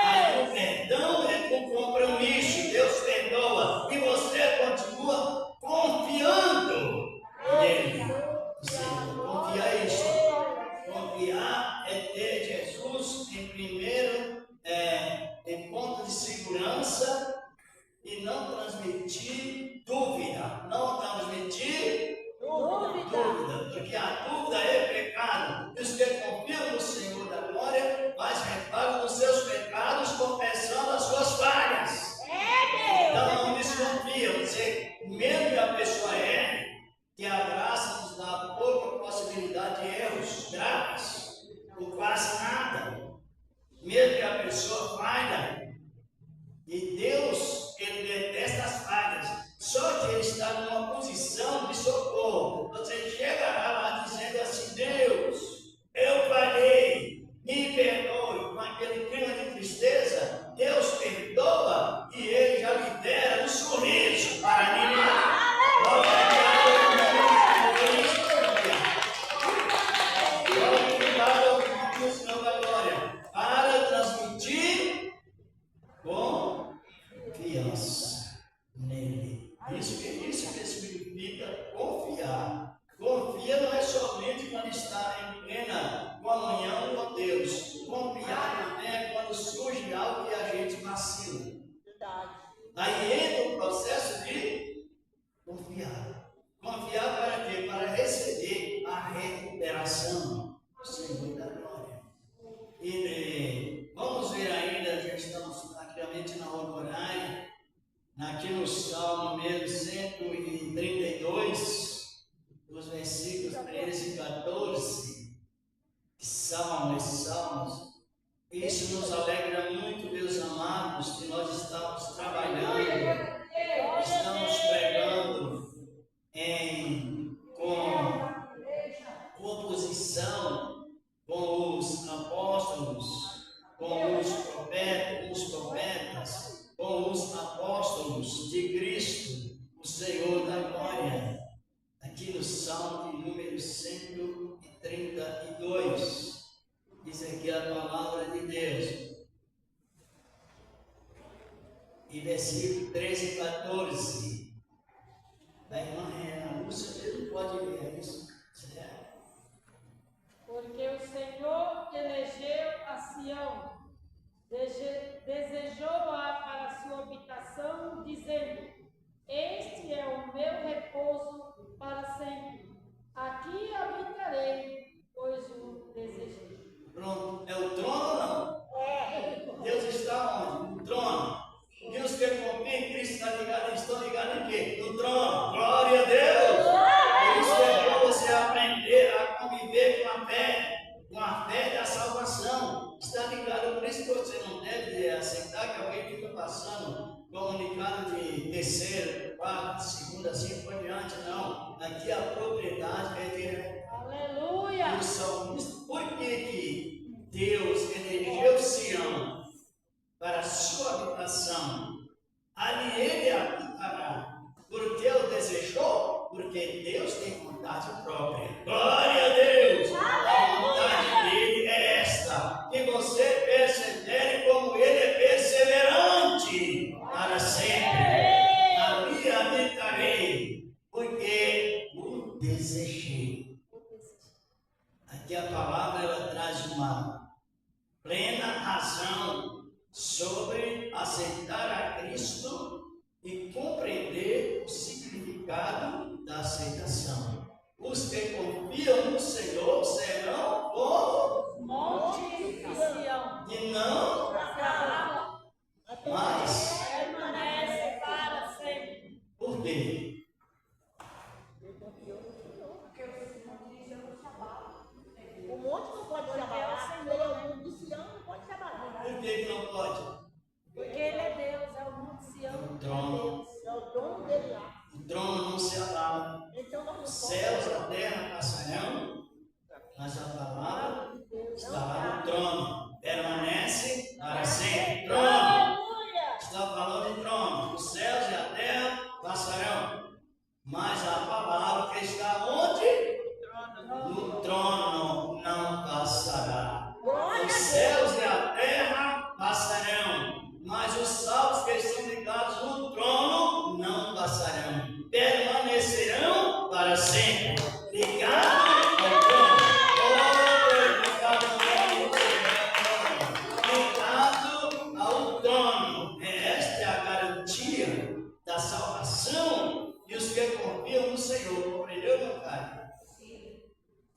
Aí o perdão é com compromisso, Deus perdoa, e você continua confiando nele. Senhor, confiar é isso. Confiar é ter Jesus em primeiro, em ponto de segurança e não transmitir dúvida. Não transmitir dúvida, porque a dúvida é pecado. E os que confiam no Senhor da glória, faz reparo dos seus pecados, confessando as suas falhas. Então não desconfiam, dizer, mesmo que a pessoa erre, que a graça nos dá pouca possibilidade de erros graves, ou quase nada. Mesmo que a pessoa falha, e Deus, ele detesta as falhas, só que ele está numa posição de socorro. Você chegará lá dizendo assim, Deus, eu falhei, me perdoe, com aquele clima de tristeza, Deus perdoa e ele já libera um sorriso para animar. Para transmitir confiança nele. Isso que significa confiar. Confia não é somente quando está em plena comunhão com Deus. Confiar também é quando surge algo que a gente vacila. Aí entra o processo de confiar. Confiar para quê? Para receber a recuperação do Senhor da glória. E vamos ver ainda, já estamos praticamente na hora horária, aqui no Salmo mesmo 132, os versículos 13 e 14, Salmos. Isso nos alegra muito, meus amados, que nós estamos trabalhando, estamos pregando com oposição com os apóstolos, com os profetas, com os apóstolos de Cristo, o Senhor da glória. Aqui no Salmo de número 132, diz aqui a palavra de Deus. E versículo 13 e 14. Da irmã Renan Lúcia, ele pode ler isso, certo? Porque o Senhor elegeu a Sião, desejou-a para sua habitação, dizendo, este é o meu repouso para sempre. Aqui habitarei, pois o desejei. Pronto, é o trono ou não? Deus está onde? No trono. E os que confiam em Cristo estão ligados em quê? No trono. Glória a Deus! Por isso é bom você aprender a conviver com a fé da salvação. Está ligado, por isso que você não deve aceitar que alguém fica passando comunicado de terceira, quarta, segunda, assim por diante, não. Aqui a propriedade é direta. Aleluia! E o salmista, por que Deus elegeu Sião para a sua habitação? Ali ele habitará. sobre aceitar a Cristo e compreender o significado da aceitação. Os que confiam no Senhor serão como Monte de Sião. e não mais. Permanece para sempre. Por quê? O monte não pode se abalar, ele é o monte de Sião, não pode se abalar. Por que que não pode? Porque Ele é Deus, é o Monte Sião. O trono. É o dono dele lá. O trono não se abala. Então nós não Os podemos. céus, a terra passarão, mas a palavra está lá no trono. Permanece para sempre. Trono. Aleluia! Está falando de trono. Os céus e a terra passarão, mas a palavra que está onde? No trono não passará. Os céus e a terra passarão, mas os salvos que estão ligados no trono não passarão. Permanecerão para sempre. Ligados ao trono. Ligado ao trono. Esta é a garantia da salvação e os que confiam no Senhor. Compreendeu, meu caro?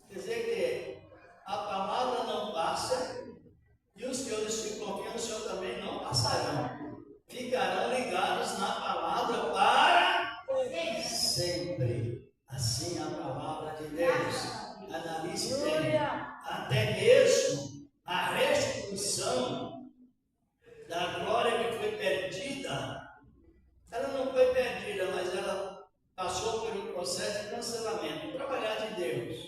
Quer dizer que a palavra não passa e os que confiam no Senhor também não passarão. Ficarão ligados na palavra para sempre. Assim a palavra de Deus. Analise bem. Até mesmo a restituição da glória que foi perdida, ela não foi perdida, mas ela passou por um processo de cancelamento. O trabalhar de Deus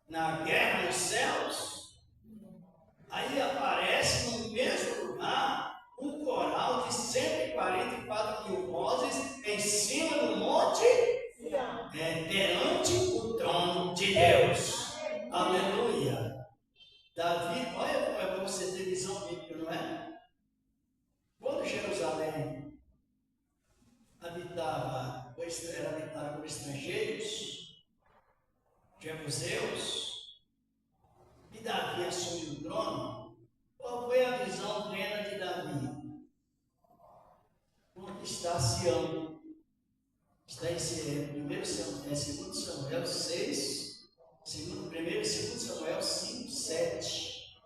na guerra nos céus, aí aparece no mesmo lugar um coral de 144 mil vozes em cima do monte, perante o trono de Deus. Aleluia. Davi, olha como é bom você ter visão bíblica, não é? Quando Jerusalém era habitada por estrangeiros, jebuseus, e Davi assumiu o trono, qual foi a visão plena de Davi? Conquistar Sião. Está em 2 Samuel 6, 1 e 2 Samuel 5, 7.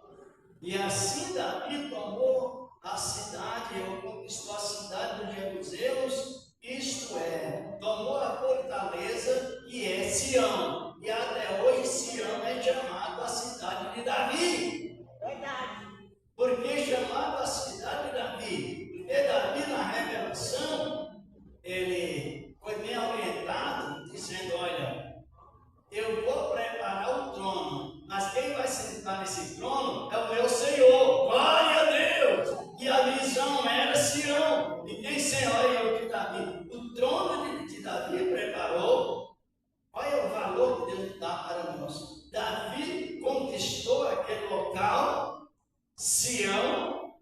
E assim Davi tomou a cidade, ou conquistou a cidade dos jebuseus, isto é, tomou a fortaleza que é Sião. E até hoje Sião é chamado a cidade de Davi. Verdade. Por que chamado a cidade de Davi? Porque Davi, na revelação, ele foi bem orientado, dizendo: olha, eu vou preparar o trono, mas quem vai sentar nesse trono é o meu Senhor. Glória a Deus! E a visão era Sião. E quem senhora de Davi? O trono de Davi preparou. Olha o valor que Deus dá para nós. Davi conquistou aquele local, Sião,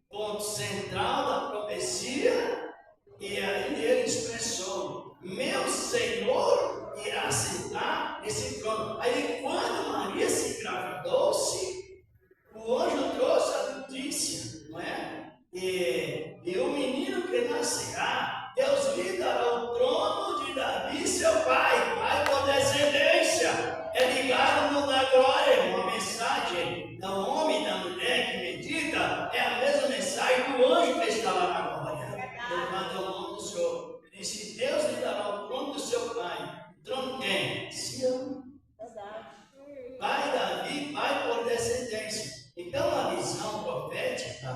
ponto central da profecia, e aí ele expressou: meu Senhor irá sentar nesse trono. Aí quando Maria se engravidou-se, o anjo trouxe a notícia, não é? E o menino que nascerá, Deus lhe dará o trono de Davi, seu pai, pai por descendência. É ligado no da glória, uma mensagem do homem e da mulher que medita, é a mesma mensagem do anjo que está lá na glória. Louvado é o nome do Senhor. Ele disse: Deus lhe dará o trono do seu pai. O trono quem? Sião. Pai Davi, pai por descendência. Então a visão profética,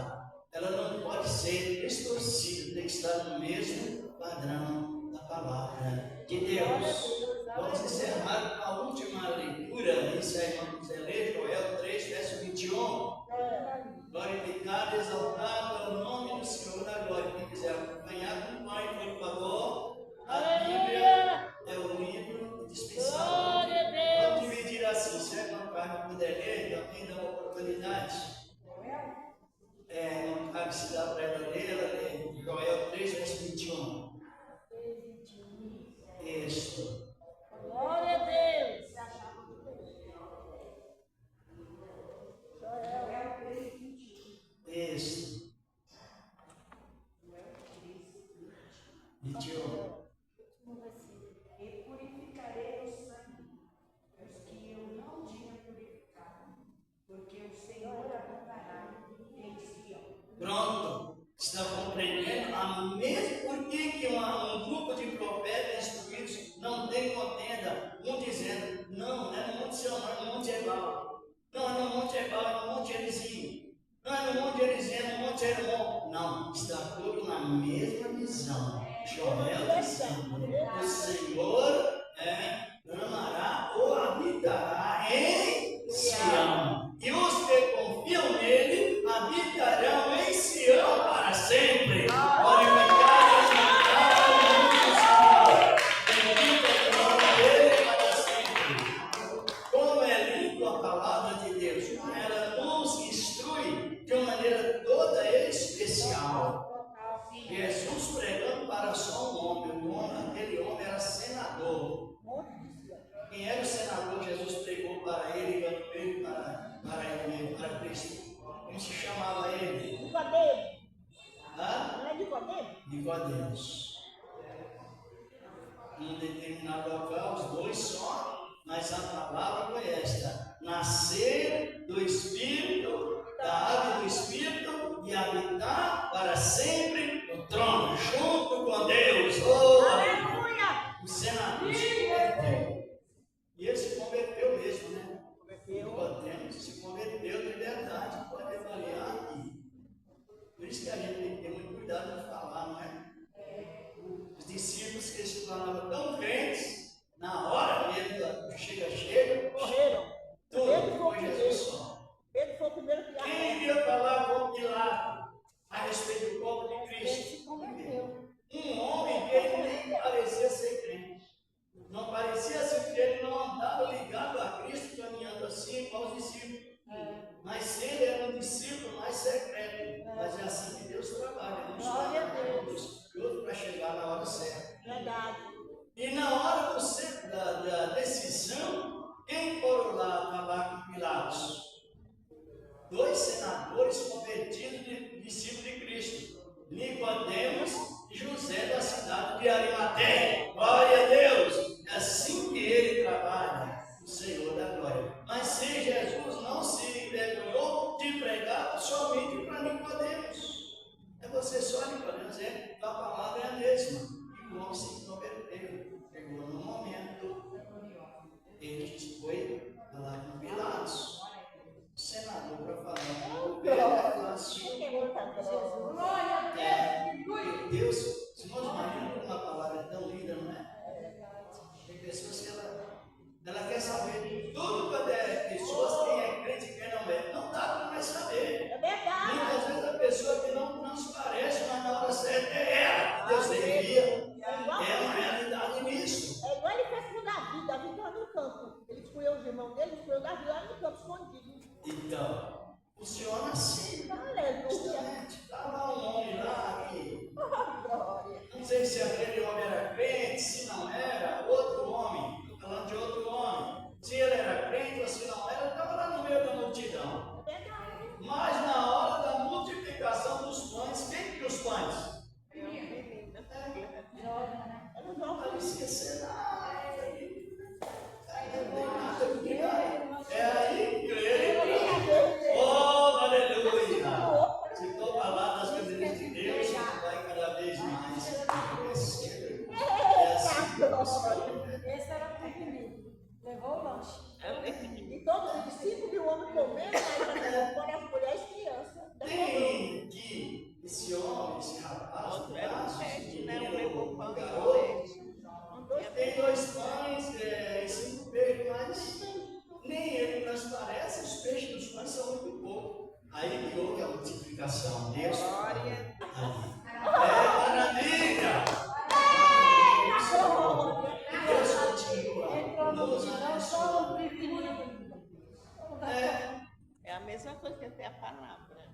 ela não pode ser distorcida, tem que estar no mesmo padrão da palavra de Deus. Vamos encerrar a última leitura, isso aí, vamos ler Joel 3, verso 21. Glorificado e exaltado é o nome do Senhor da glória. Quem quiser acompanhar, acompanhe, por favor. A Bíblia é o livro dispensável. Vamos dividir assim, se a carne puder ler, também dá uma oportunidade. Não cabe se dá para ela lê Joel 3, verso 21. Isso. Glória a Deus. Isso. texto. 21. E purificarei o sangue, os que eu não tinha purificado, porque o Senhor habitará em Sião. Pronto. Estão compreendendo? Por que um grupo de profetas instruídos não tem contenda? Um dizendo, não é no Monte Sião, não é no Monte Ebal. Não é no Monte Ebal, é no Monte Erizinho. Não é no Monte Erizinho, é no Monte Hermon. Não, está tudo na mesma visão. Joel dizendo, o Senhor amará ou habitará em Sião. E os que confiam nele habitarão em Sião para sempre. Glorificado seja o nome dele para sempre. Como é lindo a palavra de Deus. Ela nos instrui de uma maneira toda especial. Jesus pregando para só um homem, aquele homem era senador. Quem era o senador? Jesus pregou para ele, veio para Cristo. Como se chamava ele? Nicodemo. Hã? Não é Nicodemo? Nicodemos. Num determinado local, os dois só, mas a palavra foi esta: nascer do Espírito, da água do Espírito e habitar para sempre no trono, junto com Deus. Oh, Aleluia! o senador se converteu. E ele se converteu mesmo, né? Nicodemos se converteu de verdade. Pode avaliar aqui. Por isso que a gente tem que ter muito cuidado de falar, não é? Os discípulos que se tornavam tão crentes, na hora mesmo, chega, Correram. tudo foi Jesus só. Ele foi o primeiro que Quem iria falar com Pilato a respeito do corpo de Ele Cristo? se converteu. Um homem que ele nem parecia ser crente. Não parecia ser crente, não andava ligado a Cristo, caminhando assim com os discípulos. Mas ele era um discípulo mais secreto. Mas é assim que Deus trabalha. Não Glória a trabalha Deus. para chegar na hora certa. Verdade. E na hora da decisão, quem foram lá falar com Pilatos? Dois senadores convertidos de discípulos de Cristo, Nicodemos e José da cidade de Arimateia. Glória a Deus! É assim que ele trabalha, o Senhor da glória. Mas se Jesus não se envergonhou de pregar somente para Nicodemos, é você só Nicodemos, a palavra é a mesma. E o homem se converteu. Chegou no momento, ele foi lá com Pilatos, senador, para falar. O governo é fácil. Glória a Deus. Deus, os irmãos imaginam como uma palavra é tão linda, não é? Tem pessoas que ela quer saber tudo quando é pessoas, quem é crente e quem não é. Não dá para mais saber. É verdade. Muitas vezes a pessoa que não transparece, mas na hora certa é ela. Deus envia. É uma realidade nisso. É igual ele fez com o Davi. Davi estava no campo. Ele escolheu os irmãos dele, escolheu o Davi lá no campo escondido. Então, funciona assim. Aleluia. Justamente. Estava um homem lá que Glória. não sei se aquele homem era crente, se não era, outro homem, estou falando de outro homem. Se ele era crente ou se não era, estava lá no meio da multidão. É verdade. Mas na hora da multiplicação dos pães, quem criou os pães? Não parecia ser nada. Não tem nada de nada. É aí que ele. Oh, aleluia! Se for falar das coisas de Deus, vai cada vez mais. É assim que funciona. Esse era o pequenino. Levou o lanche. E todos os discípulos e o homem comendo, mas fora as mulheres e crianças. Tem que esse homem, esse rapaz, no caso, esse menino, o garoto, tem 2 pães e 5 peixes, mas nem ele transparece, os peixes dos pães são muito poucos. Aí que houve a multiplicação. Deus. Glória. Maravilha! Deus continua Entrou no nos não só abençoando. o pequenino. É a mesma coisa que até a palavra.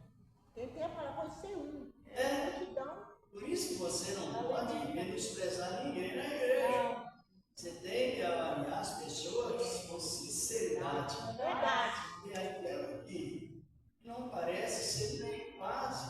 Quem tem a palavra pode ser um. É. Multidão. Por isso que você não pode menosprezar ninguém na igreja. Você tem que avaliar as pessoas com sinceridade. Verdade. E aquilo que não parece ser nem quase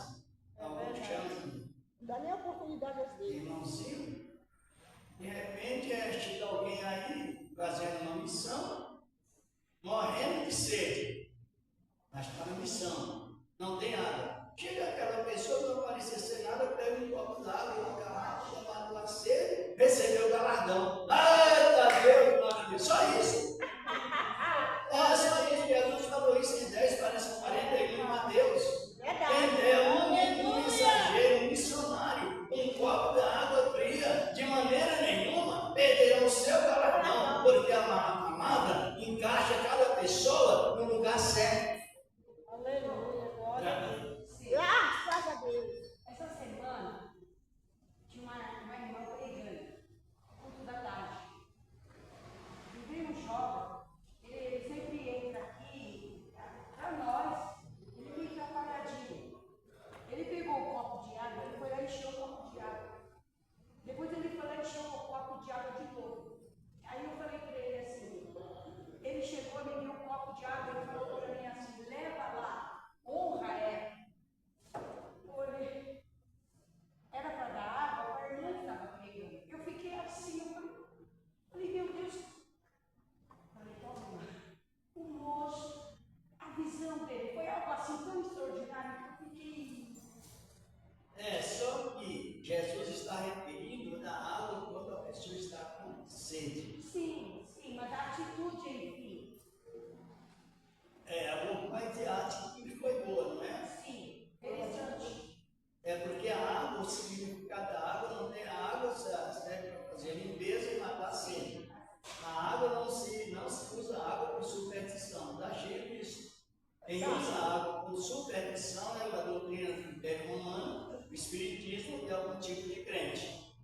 o espiritismo e algum tipo de crente.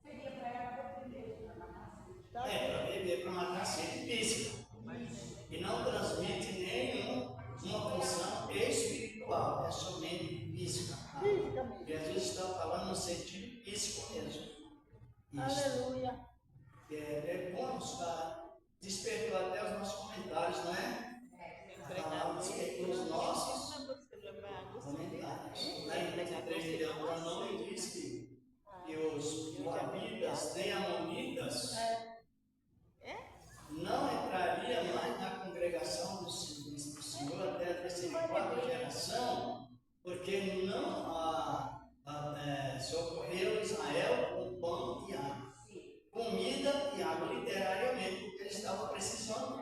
Seria para ela aprender a matar sede. Para beber, para matar a sede física. E não transmite nenhuma função espiritual, é somente física. Fisicamente. Jesus está falando no sentido físico mesmo. Isso. Aleluia. É bom estar, despertou até os nossos comentários, não é? Despertou os nossos comentários. Lá em 33 de Deuteronômio diz que os moabitas nem amonitas não entrariam mais na congregação do Senhor até a terceira e quarta geração, porque não socorreu Israel com pão e água. Comida e água, literariamente, porque eles estavam precisando.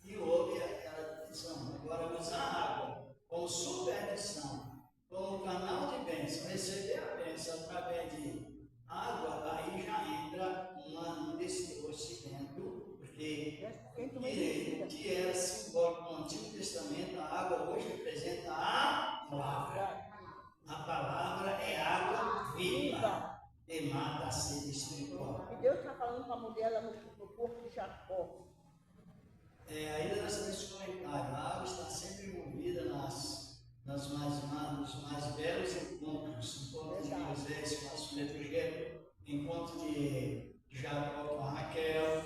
E houve aquela petição. Agora, usar água como superstição, como canal de bênção, receber a bênção através de água, aí já entra num distorcimento, porque o que era simbólico no Antigo Testamento, a água hoje representa a palavra. A palavra é água viva e mata a sede espiritual. E Deus está falando com a mulher lá no corpo de Jacó. Ainda nesse comentário, a água está sempre envolvida nos mais belos encontros, encontro de Moisés com as filhas de Jetro, encontro de Jacó com a Raquel,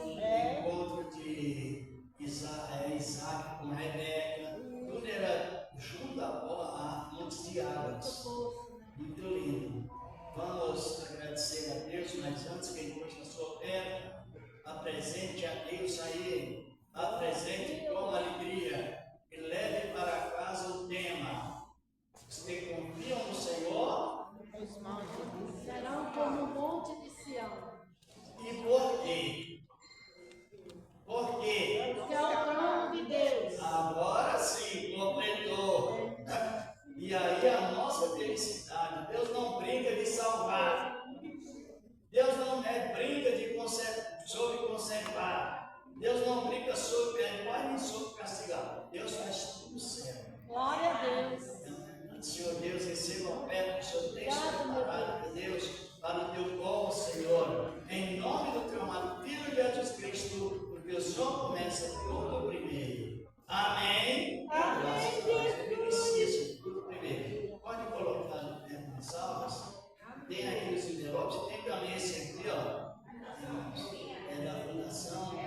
encontro de Isaac com a Rebeca, tudo era junto a montes de águas. Muito lindo. Vamos agradecer a Deus, mas antes que ele hoje na sua oferta, apresente a Deus aí. Apresente com alegria e leve para casa o tema. Você confia no Senhor? Serão como um monte de Sião. E por quê? Por quê? Que é o trono de Deus. Agora sim, completou. E aí a nossa felicidade. Deus não brinca de salvar. Deus não brinca sobre conservar. Deus não brinca sobre perdoar nem sobre castigar. Deus faz tudo certo. Glória a Deus. Senhor Deus, receba a oferta que o Senhor tem preparado, meu Deus, para o teu povo, Senhor. Em nome do teu amado Filho Jesus Cristo, porque o Senhor começa tudo primeiro. Amém? Amém. Ele precisa tudo primeiro. Pode colocar nas salvas. Tem aqui os envelopes. Tem também esse aqui, ó. É da Fundação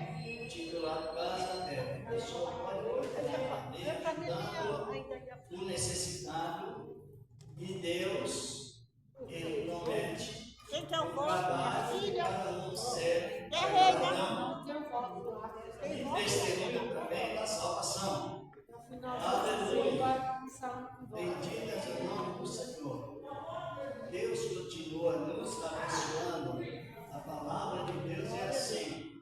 Titulado Casa da Terra. A pessoa pode colocar ajudando o necessitado e Deus, Ele promete. Quem quer o voto? Trabalho Minha filha. cada um serve. Tem um voto lá. E testemunho também da salvação. No final Aleluia. vai começar um voto. Bendito é o nome do Senhor. Deus continua nos abençoando. A palavra de Deus é assim.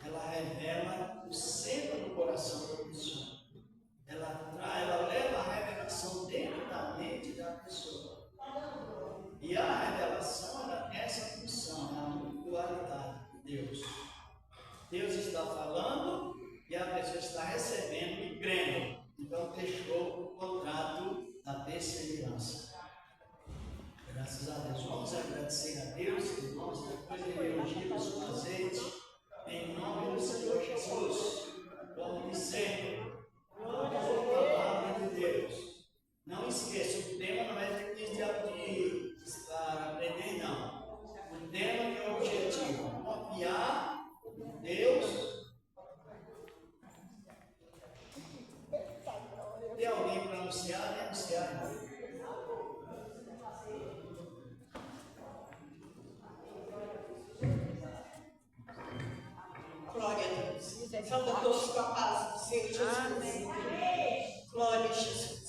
Ela revela o centro do coração da pessoa. Ela leva a revelação dentro da mente da pessoa. E a revelação, ela tem essa função, a mutualidade de Deus. Deus está falando e a pessoa está recebendo e crendo. Então fechou o contrato da perseverança. Graças a Deus. Vamos agradecer a Deus, irmãos, depois de ungir-nos com azeite, em nome do Senhor Jesus. Vamos dizer, a palavra de Deus. Não esqueça, o tema não é para aprender, não. O tema é o objetivo. Confiar em Deus. Tem alguém para anunciar? Anunciar, irmão. Glória a Deus. Saúde todos com a paz do Senhor Jesus. Glória a Jesus.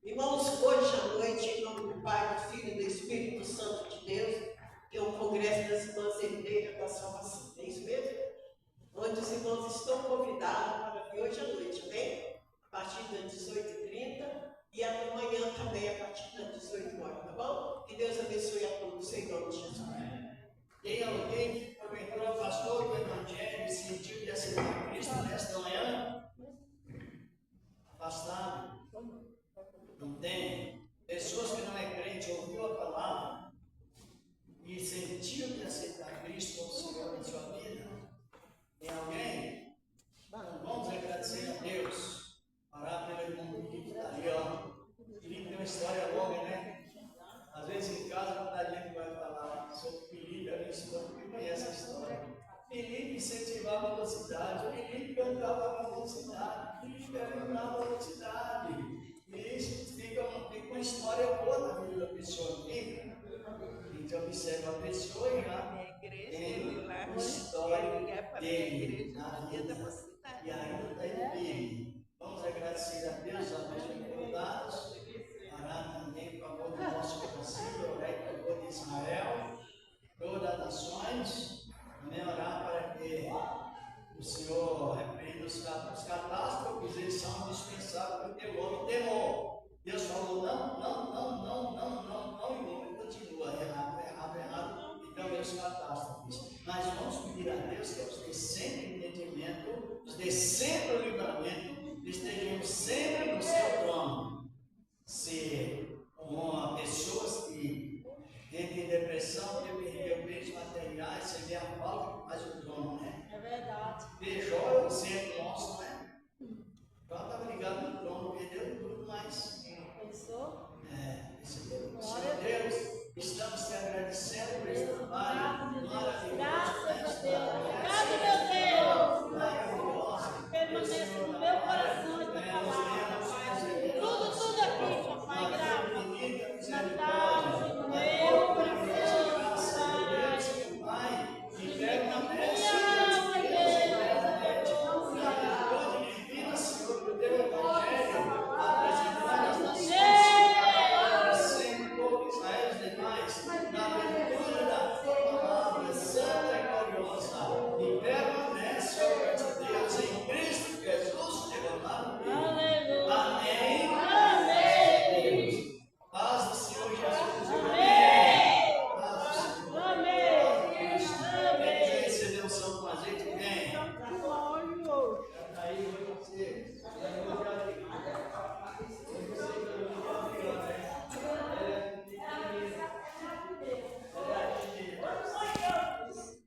Irmãos, hoje à noite, em nome do Pai, do Filho e do Espírito Santo de Deus, tem um congresso das Irmãs Herdeiras da Salvação. É isso mesmo? Onde os irmãos estão convidados para vir hoje à noite, amém? A partir das 18h30 e amanhã também a partir das 18h, tá bom? Que Deus abençoe a todos, em nome de Jesus. Tem alguém que porventura afastou do Evangelho e sentiu de aceitar Cristo nesta manhã? Afastado? Não tem? Pessoas que não é crente, ouviu a palavra história, que conhece a história. Filipe incentivava a velocidade, Filipe cantava a velocidade, Filipe eliminava a velocidade. E isso fica uma história boa na vida da pessoa aqui. A gente observa a pessoa e já tem uma história dele na vida. E ainda está em firme. Vamos agradecer a Deus, a Deus encontrados, orar também em favor do nosso conselho, orar em favor de Israel, todas as nações, também orar para que o Senhor repreenda os catástrofes, eles são dispensáveis porque o homem temor. Deus falou não, não, não, não, não, não, não, e o homem continua errado, errado, errado, e também os catástrofes.